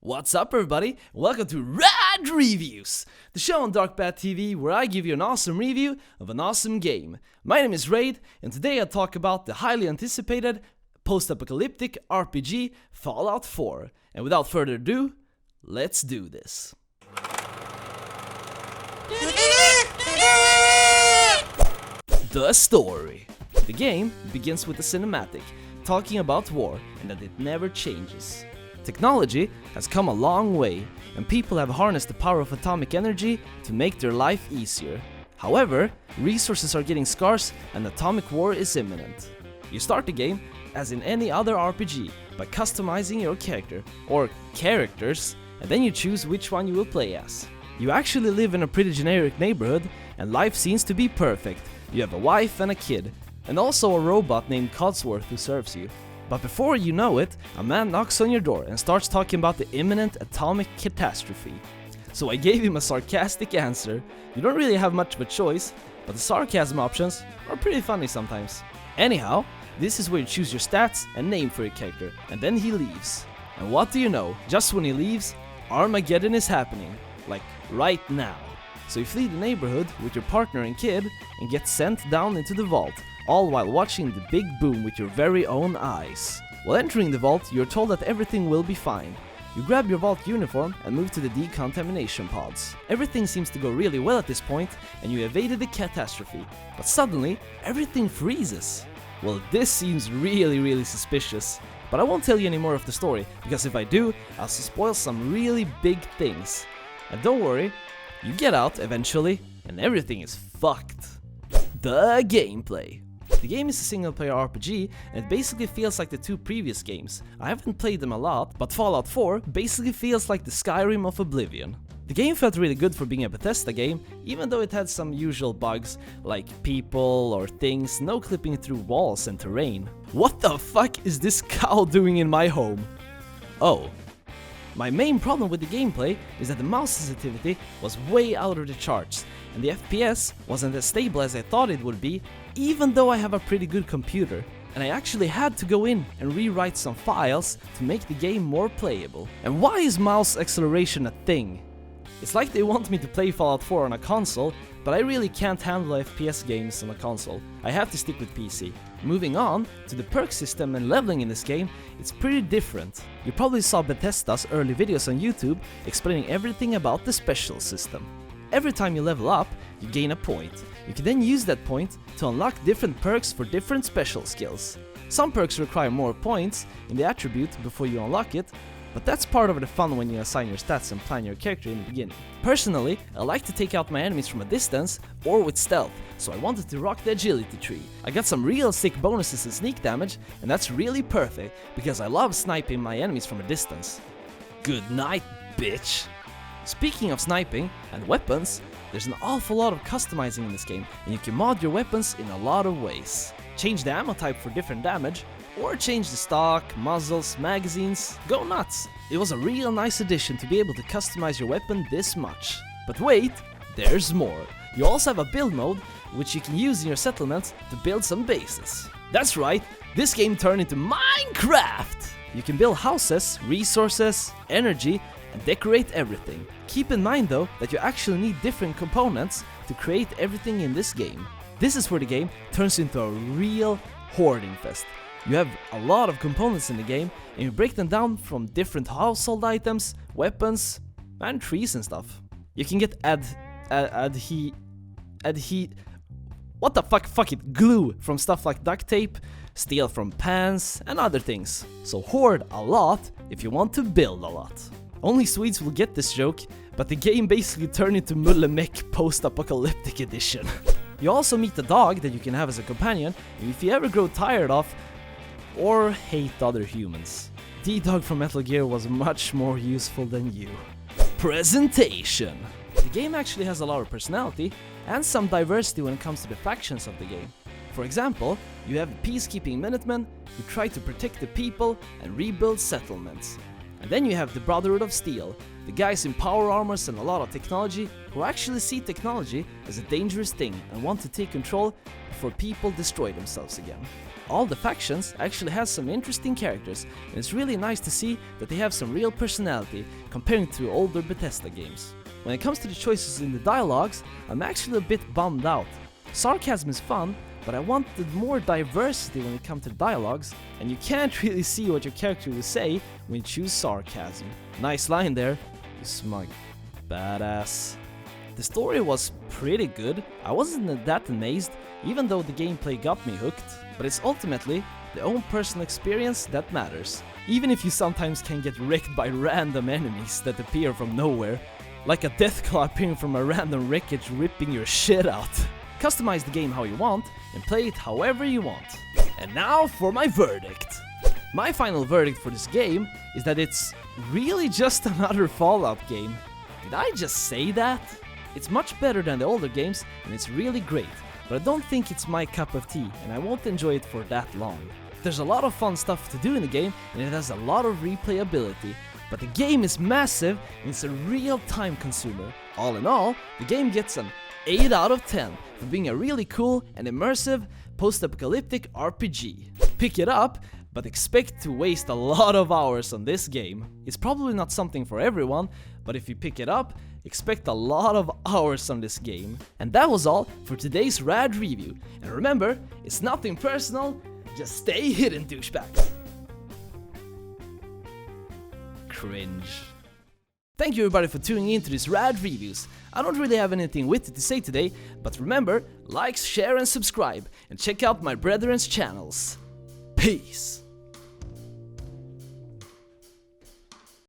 What's up everybody? Welcome to Rad Reviews, the show on Darkbad TV where I give you an awesome review of an awesome game. My name is Rad, and today I talk about the highly anticipated post-apocalyptic RPG Fallout 4. And without further ado, let's do this. The story. The game begins with a cinematic, talking about war and that it never changes. Technology has come a long way, and people have harnessed the power of atomic energy to make their life easier. However, resources are getting scarce and atomic war is imminent. You start the game, as in any other RPG, by customizing your character, or characters, and then you choose which one you will play as. You actually live in a pretty generic neighborhood, and life seems to be perfect. You have a wife and a kid, and also a robot named Codsworth who serves you. But before you know it, a man knocks on your door and starts talking about the imminent atomic catastrophe. So I gave him a sarcastic answer. You don't really have much of a choice, but the sarcasm options are pretty funny sometimes. Anyhow, this is where you choose your stats and name for your character, and then he leaves. And what do you know, just when he leaves, Armageddon is happening, like right now. So you flee the neighborhood with your partner and kid and get sent down into the vault, all while watching the big boom with your very own eyes. While entering the vault, you're told that everything will be fine. You grab your vault uniform and move to the decontamination pods. Everything seems to go really well at this point, and you evaded the catastrophe. But suddenly, everything freezes. Well, this seems really suspicious. But I won't tell you any more of the story, because if I do, I'll spoil some really big things. And don't worry, you get out eventually, and everything is fucked. The gameplay. The game is a single-player RPG, and it basically feels like the two previous games. I haven't played them a lot, but Fallout 4 basically feels like the Skyrim of Oblivion. The game felt really good for being a Bethesda game, even though it had some usual bugs, like people or things no clipping through walls and terrain. What the fuck is this cow doing in my home? Oh. My main problem with the gameplay is that the mouse sensitivity was way out of the charts, and the FPS wasn't as stable as I thought it would be, even though I have a pretty good computer. And I actually had to go in and rewrite some files to make the game more playable. And why is mouse acceleration a thing? It's like they want me to play Fallout 4 on a console, but I really can't handle FPS games on a console. I have to stick with PC. Moving on to the perk system and leveling in this game, it's pretty different. You probably saw Bethesda's early videos on YouTube explaining everything about the special system. Every time you level up, you gain a point. You can then use that point to unlock different perks for different special skills. Some perks require more points in the attribute before you unlock it, but that's part of the fun when you assign your stats and plan your character in the beginning. Personally, I like to take out my enemies from a distance or with stealth, so I wanted to rock the agility tree. I got some real sick bonuses in sneak damage, and that's really perfect because I love sniping my enemies from a distance. Good night, bitch! Speaking of sniping and weapons, there's an awful lot of customizing in this game, and you can mod your weapons in a lot of ways. Change the ammo type for different damage, or change the stock, muzzles, magazines, go nuts! It was a real nice addition to be able to customize your weapon this much. But wait, there's more. You also have a build mode, which you can use in your settlements to build some bases. That's right, this game turned into Minecraft! You can build houses, resources, energy, and decorate everything. Keep in mind though that you actually need different components to create everything in this game. This is where the game turns into a real hoarding fest. You have a lot of components in the game, and you break them down from different household items, weapons, and trees and stuff. You can get glue from stuff like duct tape, steal from pans, and other things. So hoard a lot if you want to build a lot. Only Swedes will get this joke, but the game basically turned into Mullemek post-apocalyptic edition. You also meet a dog that you can have as a companion, and if you ever grow tired of or hate other humans. D-Dog from Metal Gear was much more useful than you. Presentation. The game actually has a lot of personality and some diversity when it comes to the factions of the game. For example, you have peacekeeping Minutemen who try to protect the people and rebuild settlements. And then you have the Brotherhood of Steel, the guys in power armors and a lot of technology who actually see technology as a dangerous thing and want to take control before people destroy themselves again. All the factions actually has some interesting characters, and it's really nice to see that they have some real personality comparing to older Bethesda games. When it comes to the choices in the dialogues, I'm actually a bit bummed out. Sarcasm is fun, but I wanted more diversity when it comes to dialogues, and you can't really see what your character will say when you choose sarcasm. Nice line there, you smug badass. The story was pretty good. I wasn't that amazed, even though the gameplay got me hooked, but it's ultimately the own personal experience that matters. Even if you sometimes can get wrecked by random enemies that appear from nowhere, like a deathclaw appearing from a random wreckage ripping your shit out. Customize the game how you want and play it however you want. And now for my verdict. My final verdict for this game is that it's really just another Fallout game. Did I just say that? It's much better than the older games and it's really great, but I don't think it's my cup of tea and I won't enjoy it for that long. There's a lot of fun stuff to do in the game and it has a lot of replayability, but the game is massive and it's a real time consumer. All in all, the game gets an 8 out of 10 for being a really cool and immersive post-apocalyptic RPG. Pick it up, but expect to waste a lot of hours on this game. It's probably not something for everyone, but if you pick it up, expect a lot of hours on this game. And that was all for today's Rad Review. And remember, it's nothing personal, just stay hidden, douchebag. Cringe. Thank you everybody for tuning in to this Rad Reviews. I don't really have anything witty to say today, but remember, like, share and subscribe, and check out my brethren's channels. Peace!